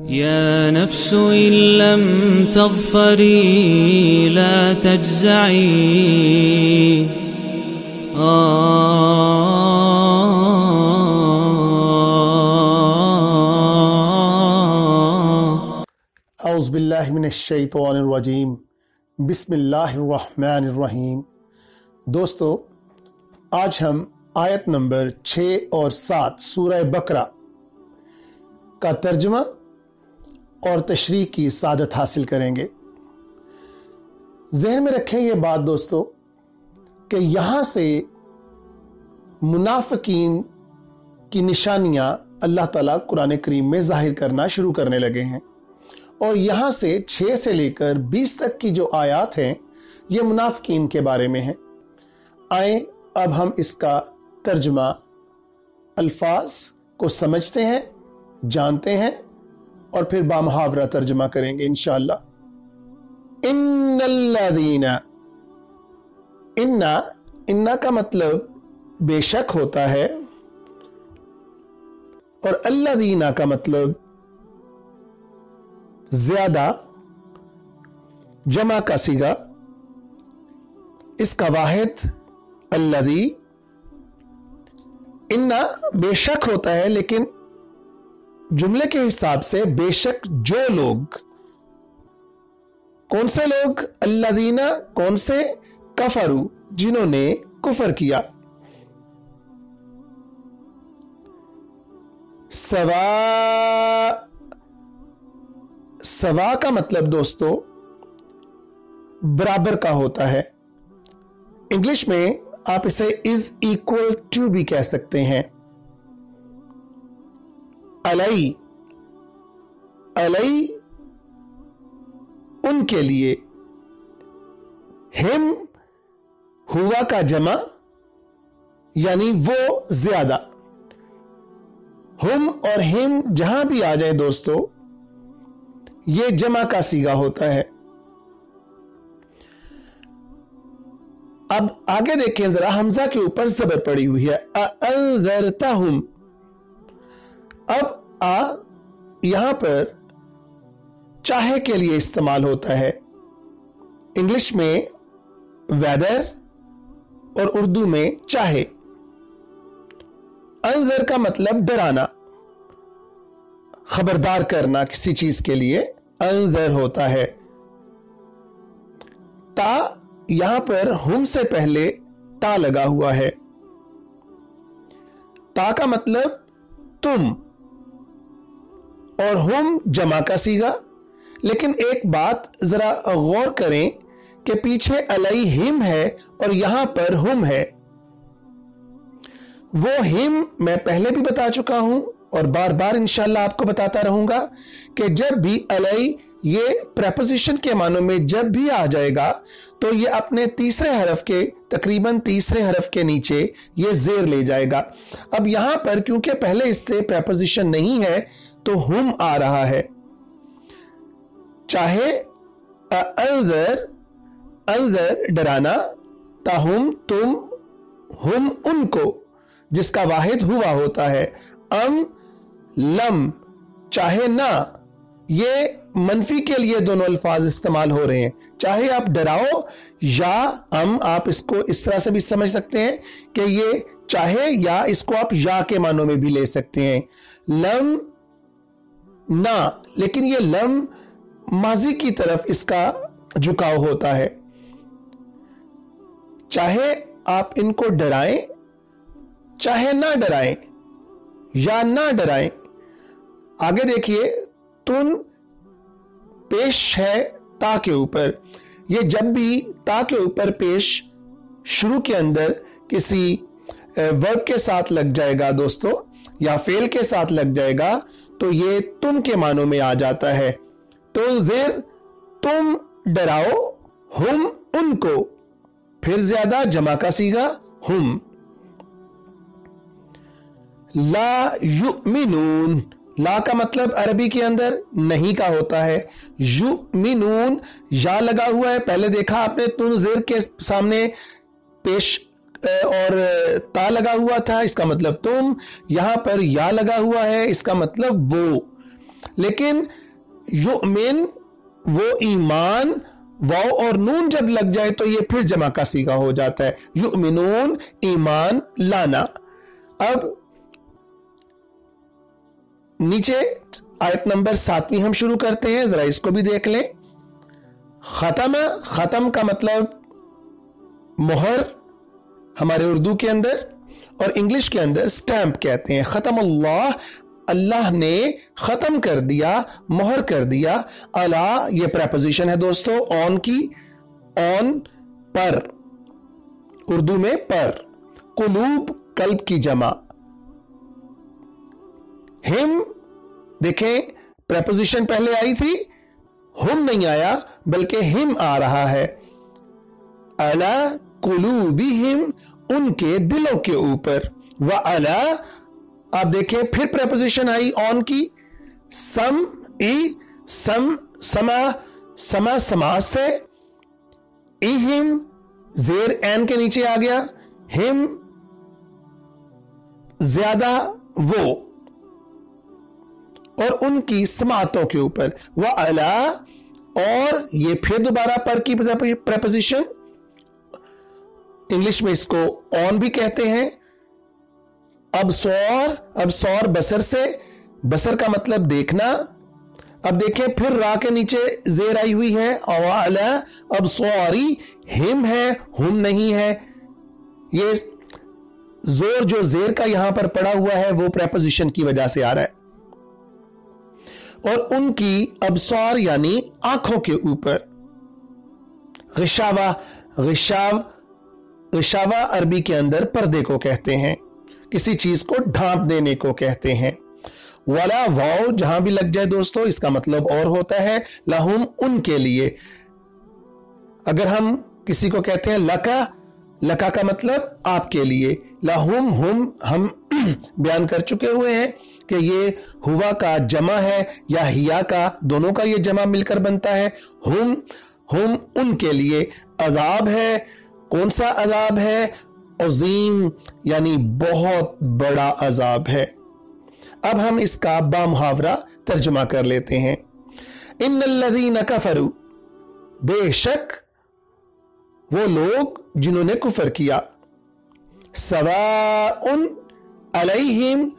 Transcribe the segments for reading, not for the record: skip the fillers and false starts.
يا نفس إن لم تظفري لا تجزعي اعوذ باللہ من الشیطان الرجیم بسم اللہ الرحمن الرحیم۔ دوستو، آج ہم آیت نمبر 6 اور 7 سورہ بقرہ کا ترجمہ اور تشریح کی سعادت حاصل کریں گے۔ ذہن میں رکھیں یہ بات دوستو کہ یہاں سے منافقین کی نشانیاں اللہ تعالیٰ قرآن کریم میں ظاہر کرنا شروع کرنے لگے ہیں، اور یہاں سے 6 سے لے کر 20 تک کی جو آیات ہیں یہ منافقین کے بارے میں ہیں۔ آئیں اب ہم اس کا ترجمہ الفاظ کو سمجھتے ہیں، جانتے ہیں، اور پھر بامحاورہ ترجمہ کریں گے انشاءاللہ۔ ان الذین، انا کا مطلب بے شک ہوتا ہے، اور الذین کا مطلب زیادہ، جمع کا صیغہ، اس کا واحد الذی۔ انا بے شک ہوتا ہے، لیکن جملے کے حساب سے بے شک جو لوگ، کون سے لوگ؟ الذین، کون سے؟ کفروا، جنہوں نے کفر کیا۔ سوا کا مطلب دوستو برابر کا ہوتا ہے۔ انگلش میں آپ اسے از ایکول ٹو بھی کہہ سکتے ہیں۔ علی ان کے لیے، ہم ہوا کا جمع یعنی وہ زیادہ۔ ہم اور ہم جہاں بھی آ جائے دوستو یہ جمع کا صیغہ ہوتا ہے۔ اب آگے دیکھیں ذرا، حمزہ کے اوپر زبر پڑی ہوئی ہے، اَأَنذَرْتَهُمْ۔ اب یہاں پر چاہے کے لیے استعمال ہوتا ہے، انگلش میں ویدر اور اردو میں چاہے۔ انذر کا مطلب ڈرانا، خبردار کرنا کسی چیز کے لیے انذر ہوتا ہے۔ تا، یہاں پر ہم سے پہلے تا لگا ہوا ہے۔ تا کا مطلب تم، اور ہم جمع کا صیغہ۔ لیکن ایک بات ذرا غور کریں کہ پیچھے علیہم ہے اور یہاں پر ہم ہے۔ وہ ہم میں پہلے بھی بتا چکا ہوں اور بار بار انشاءاللہ آپ کو بتاتا رہوں گا کہ جب بھی علی یہ پریپوزیشن کے معنوں میں جب بھی آ جائے گا تو یہ اپنے تیسرے حرف کے، تقریباً تیسرے حرف کے نیچے یہ زیر لے جائے گا۔ اب یہاں پر کیونکہ پہلے اس سے پریپوزیشن نہیں ہے تو ہم آ رہا ہے۔ چاہے انذر ڈرانا، تاہم تم، ہم ان کو، جس کا واحد ہوا ہوتا ہے۔ لم، چاہے نہ، یہ منفی کے لیے دونوں الفاظ استعمال ہو رہے ہیں۔ چاہے آپ ڈراؤ یا آپ اس کو اس طرح سے بھی سمجھ سکتے ہیں کہ یہ چاہے، یا اس کو آپ یا کے معنوں میں بھی لے سکتے ہیں۔ لم نہ، لیکن یہ لم ماضی کی طرف اس کا جھکاؤ ہوتا ہے۔ چاہے آپ ان کو ڈرائیں، چاہے نہ ڈرائیں یا نہ ڈرائیں۔ آگے دیکھیے، تن پیش ہے تا کے اوپر۔ یہ جب بھی تا کے اوپر پیش شروع کے اندر کسی ورب کے ساتھ لگ جائے گا دوستو، یا فعل کے ساتھ لگ جائے گا تو یہ تم کے معنوں میں آ جاتا ہے۔ تنذر، تم ڈراؤ، ہم ان کو، پھر زیادہ، جمع کا صیغہ ہم۔ لا یؤمنون، لا کا مطلب عربی کے اندر نہیں کا ہوتا ہے۔ یؤمنون، یا لگا ہوا ہے، پہلے دیکھا آپ نے تنذر کے سامنے پیش اور تا لگا ہوا تھا، اس کا مطلب تم، یہاں پر یا لگا ہوا ہے، اس کا مطلب وہ۔ लेकिन युमिन वो ईमान, वाव और नून जब लग जाए तो ये फिर जमा का सीगा हो जाता है, युमिनून ईमान लाना। अब नीचे आयत नंबर 7 हम शुरू करते हैं, जरा इसको भी देख लें। खत्म का मतलब मोहर हमारे उर्दू के अंदर, और इंग्लिश के अंदर स्टैंप कहते हैं। खत्म अल्लाह ने खत्म कर दिया, मोहर कर दिया। अला ये प्रेपोजिशन है दोस्तों ऑन की, ऑन पर, उर्दू में पर। कुलूब कल्ब की जमा। हिम देखें प्रेपोजिशन पहले आई थी, हुम नहीं आया बल्कि हिम आ रहा है। अला कुलूबिहिम उनके दिलों के ऊपर, व अला आप देखें फिर प्रेपोजिशन आई ऑन की, समा से, इहिम जेर एन के नीचे आ गया, हिम ज्यादा वो, और उनकी समातों के ऊपर, व अला और ये फिर दोबारा पर की प्रेपोजिशन, इंग्लिश में इसको ऑन भी कहते हैं। अबसौर बसर से, बसर का मतलब देखना। अब देखें फिर रा के नीचे जेर आई हुई है, अवाला अबसौरी, हिम है हुम नहीं है। ये जोर जो जेर का यहां पर पड़ा हुआ है वो प्रेपोजिशन की वजह से आ रहा है। और उनकी अबसौर यानी आंखों के ऊपर। गिशावा अरबी के अंदर पर्दे को कहते हैं, किसी चीज को ढांप देने को कहते हैं। वाला वाव जहां भी लग जाए दोस्तों इसका मतलब और होता है, लहुम उनके लिए। अगर हम किसी को कहते हैं लका का मतलब आपके लिए। लहुम हम बयान कर चुके हुए हैं कि ये हुआ का जमा है या हिया का, दोनों का ये जमा मिलकर बनता है। हुम उनके लिए। अजाब है, कौन सा अजाब है? अजीम यानी बहुत बड़ा अजाब है। अब हम इसका बामुहावरा तर्जुमा कर लेते हैं। इन्नल्लज़ीना कफरू, बेशक वो लोग जिन्होंने कुफर किया, सवाउन अलैहिम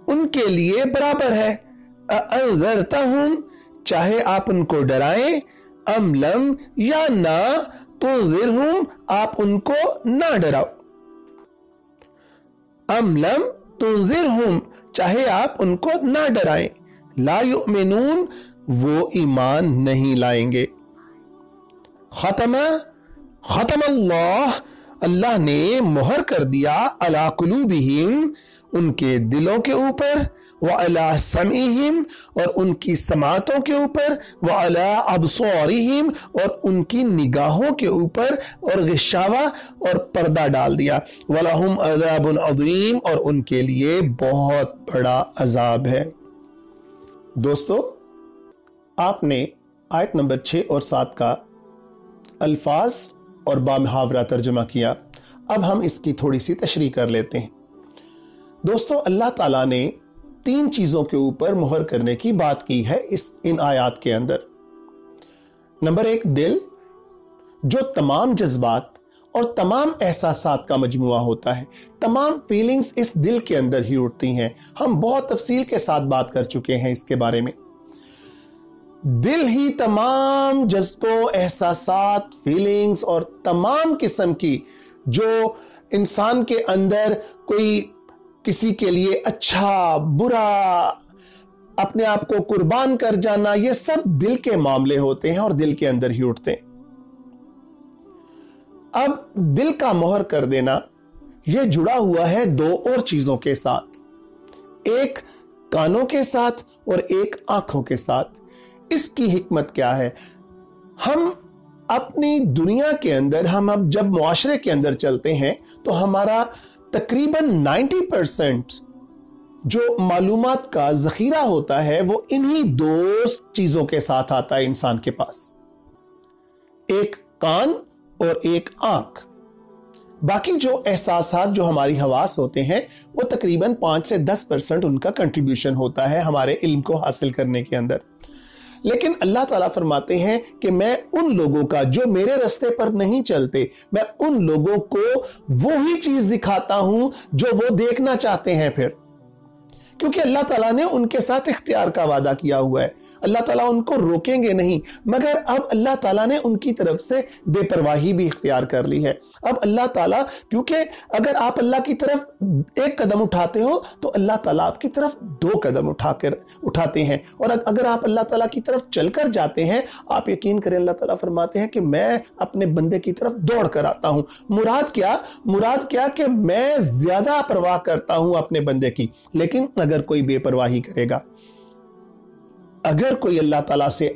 उनके लिए बराबर है, अअज़रतहुम चाहे आप उनको डराएं, अम लम या ना तुज़िरहुम आप उनको ना डराओ। अम लम तुज़िरहुम चाहे आप उनको ना डराएं, ला युमिनून वो ईमान नहीं लाएंगे। खतम अल्लाह ने मोहर कर दिया अला कुलूबिहिम उनके दिलों के ऊपर, व अला समीहिम और उनकी समातों के ऊपर, व अला अबसारिहिम और उनकी निगाहों के ऊपर, और गिशावा और पर्दा डाल दिया। वलहुम अज़ाबुन अज़ीम और उनके लिए बहुत बड़ा अजाब है। दोस्तों, आपने आयत नंबर 6 और 7 का अल्फाज और बामुहावरा तर्जुमा किया। अब हम इसकी थोड़ी सी तशरीह कर लेते हैं। दोस्तों, अल्लाह ताला ने 3 चीजों के ऊपर मोहर करने की बात की है इन आयात के अंदर। नंबर 1 दिल, जो तमाम जज्बात और तमाम एहसासात का मजमुआ होता है। तमाम फीलिंग्स इस दिल के अंदर ही उठती हैं। हम बहुत तफसील के साथ बात कर चुके हैं इसके बारे में। दिल ही तमाम जज्बों, एहसासात, फीलिंग्स और तमाम किस्म की जो इंसान के अंदर कोई किसी के लिए अच्छा बुरा, अपने आप को कुर्बान कर जाना, ये सब दिल के मामले होते हैं और दिल के अंदर ही उठते हैं। अब दिल का मोहर कर देना यह जुड़ा हुआ है 2 और चीजों के साथ, एक कानों के साथ और एक आंखों के साथ। इसकी हिकमत क्या है? हम अपनी दुनिया के अंदर, हम अब जब मुआशरे के अंदर चलते हैं तो हमारा तकरीबन 90% जो मालूमात का जखीरा होता है वो इन्हीं 2 चीजों के साथ आता है इंसान के पास, एक कान और एक आंख। बाकी जो एहसासात जो हमारी हवास होते हैं वो तकरीबन 5 से 10% उनका कंट्रीब्यूशन होता है हमारे इल्म को हासिल करने के अंदर। लेकिन अल्लाह ताला फरमाते हैं कि मैं उन लोगों का जो मेरे रास्ते पर नहीं चलते, मैं उन लोगों को वो ही चीज दिखाता हूं जो वो देखना चाहते हैं। फिर क्योंकि अल्लाह ताला ने उनके साथ इख्तियार का वादा किया हुआ है, अल्लाह ताला उनको रोकेंगे नहीं, मगर अब अल्लाह ताला ने उनकी तरफ से बेपरवाही भी इख्तियार कर ली है। अब अल्लाह ताला, क्योंकि अगर आप अल्लाह की तरफ एक कदम उठाते हो तो अल्लाह ताला आपकी तरफ 2 कदम उठाते हैं, और अगर आप अल्लाह ताला की तरफ चलकर जाते हैं, आप यकीन करें अल्लाह ताला फरमाते हैं कि मैं अपने बंदे की तरफ दौड़ कर आता हूं। मुराद क्या कि मैं ज्यादा परवाह करता हूं अपने बंदे की। लेकिन अगर कोई बेपरवाही करेगा, अगर कोई अल्लाह ताला से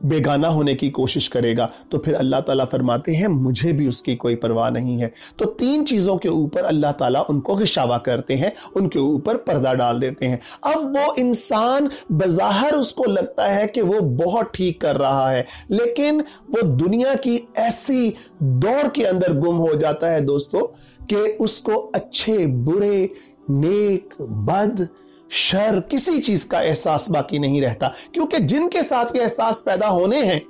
बेगाना होने की कोशिश करेगा, तो फिर अल्लाह ताला फरमाते हैं मुझे भी उसकी कोई परवाह नहीं है। तो 3 चीजों के ऊपर अल्लाह ताला उनको गिशावा करते हैं, उनके ऊपर पर्दा डाल देते हैं। अब वो इंसान बज़ाहिर उसको लगता है कि वो बहुत ठीक कर रहा है, लेकिन वो दुनिया की ऐसी दौड़ के अंदर गुम हो जाता है दोस्तों कि उसको अच्छे बुरे, नेक, बद, शर, किसी चीज का एहसास बाकी नहीं रहता। क्योंकि जिनके साथ ये एहसास पैदा होने हैं,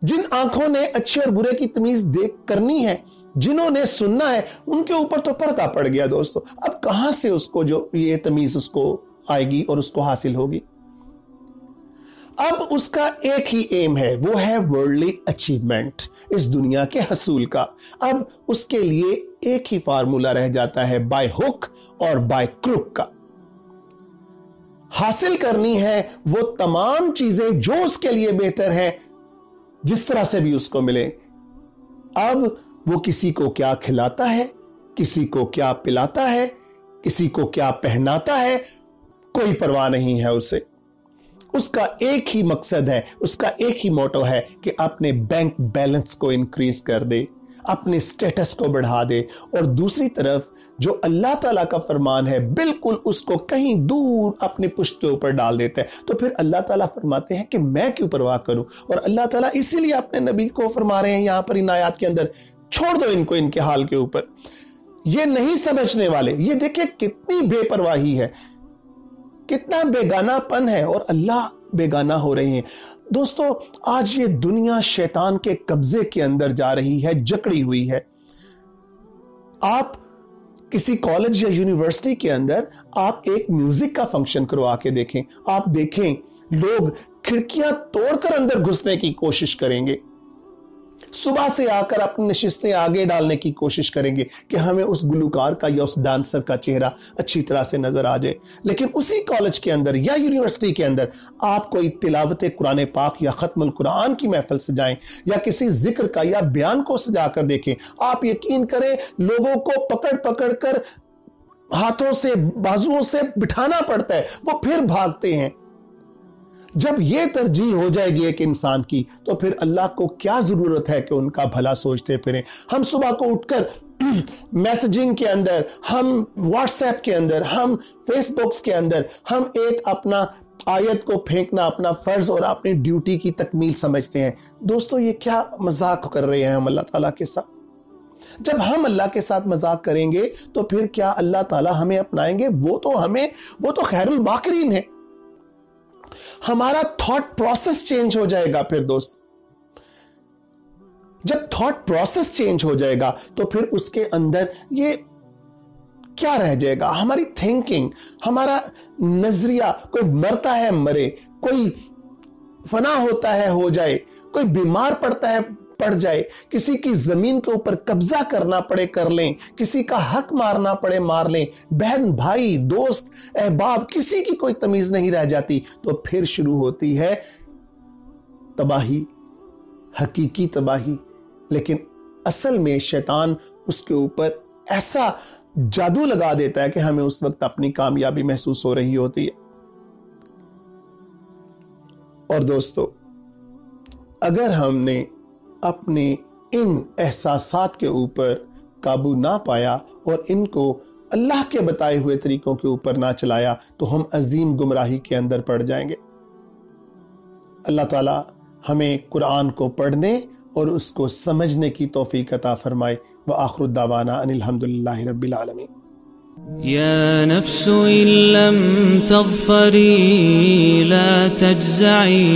जिन आंखों ने अच्छे और बुरे की तमीज देख करनी है, जिन्होंने सुनना है, उनके ऊपर तो पर्दा पड़ गया दोस्तों। अब कहां से उसको जो ये तमीज उसको आएगी और उसको हासिल होगी? अब उसका एक ही एम है, वो है वर्ल्डली अचीवमेंट, इस दुनिया के हसूल का। अब उसके लिए एक ही फार्मूला रह जाता है, बाय हुक और बाय क्रुक का। हासिल करनी है वो तमाम चीजें जो उसके लिए बेहतर है, जिस तरह से भी उसको मिले। अब वो किसी को क्या खिलाता है, किसी को क्या पिलाता है, किसी को क्या पहनाता है, कोई परवाह नहीं है उसे। उसका एक ही मकसद है, उसका एक ही मोटो है कि अपने बैंक बैलेंस को इंक्रीज कर दे, अपने स्टेटस को बढ़ा दे, और दूसरी तरफ जो अल्लाह ताला का फरमान है बिल्कुल उसको कहीं दूर अपने पुश्त के ऊपर डाल देता है। तो फिर अल्लाह ताला फरमाते हैं कि मैं क्यों परवाह करूं? और अल्लाह ताला इसीलिए अपने नबी को फरमा रहे हैं यहां पर इन आयत के अंदर, छोड़ दो इनको इनके हाल के ऊपर, ये नहीं समझने वाले। ये देखिए कितनी बेपरवाही है, कितना बेगानापन है, और अल्लाह बेगाना हो रहे हैं। दोस्तों आज ये दुनिया शैतान के कब्जे के अंदर जा रही है, जकड़ी हुई है। आप किसी कॉलेज या यूनिवर्सिटी के अंदर आप एक म्यूजिक का फंक्शन करवा के देखें, आप देखें लोग खिड़कियां तोड़कर अंदर घुसने की कोशिश करेंगे, सुबह से आकर अपनी नशिस्तें आगे डालने की कोशिश करेंगे कि हमें उस गुलूकार का या उस डांसर का चेहरा अच्छी तरह से नजर आ जाए। लेकिन उसी कॉलेज के अंदर या यूनिवर्सिटी के अंदर आप कोई तिलावत कुरान पाक या खत्मुल कुरान की महफिल सजाएं, या किसी जिक्र का या बयान को सजा कर देखें, आप यकीन करें लोगों को पकड़ पकड़ कर हाथों से बाजुओं से बिठाना पड़ता है, वो फिर भागते हैं। जब ये तरजीह हो जाएगी एक इंसान की, तो फिर अल्लाह को क्या जरूरत है कि उनका भला सोचते फिरें। हम सुबह को उठकर मैसेजिंग के अंदर, हम व्हाट्सएप के अंदर, हम फेसबुक के अंदर, हम एक अपना आयत को फेंकना अपना फर्ज और अपनी ड्यूटी की तकमील समझते हैं। दोस्तों ये क्या मजाक कर रहे हैं हम अल्लाह ताला के साथ? जब हम अल्लाह के साथ मजाक करेंगे तो फिर क्या अल्लाह ताला हमें अपनाएंगे? वो तो खैरुल बाकरीन है। हमारा थॉट प्रोसेस चेंज हो जाएगा। फिर दोस्त जब थॉट प्रोसेस चेंज हो जाएगा तो फिर उसके अंदर ये क्या रह जाएगा? हमारी थिंकिंग, हमारा नजरिया। कोई मरता है मरे, कोई फना होता है हो जाए, कोई बीमार पड़ता है पड़ जाए, किसी की जमीन के ऊपर कब्जा करना पड़े कर लें, किसी का हक मारना पड़े मार लें, बहन भाई दोस्त अहबाब किसी की कोई तमीज नहीं रह जाती। तो फिर शुरू होती है तबाही, हकीकी तबाही। लेकिन असल में शैतान उसके ऊपर ऐसा जादू लगा देता है कि हमें उस वक्त अपनी कामयाबी महसूस हो रही होती है। और दोस्तों अगर हमने अपने इन एहसासात के ऊपर काबू ना पाया और इनको अल्लाह के बताए हुए तरीकों के ऊपर ना चलाया तो हम अजीम गुमराही के अंदर पड़ जाएंगे। अल्लाह ताला हमें कुरान को पढ़ने اور اس کو سمجھنے کی توفیق عطا فرمائے. وآخر الدعوانا ان الحمدللہ رب العالمین. يا نفس إن لم تظفري لا تجزعي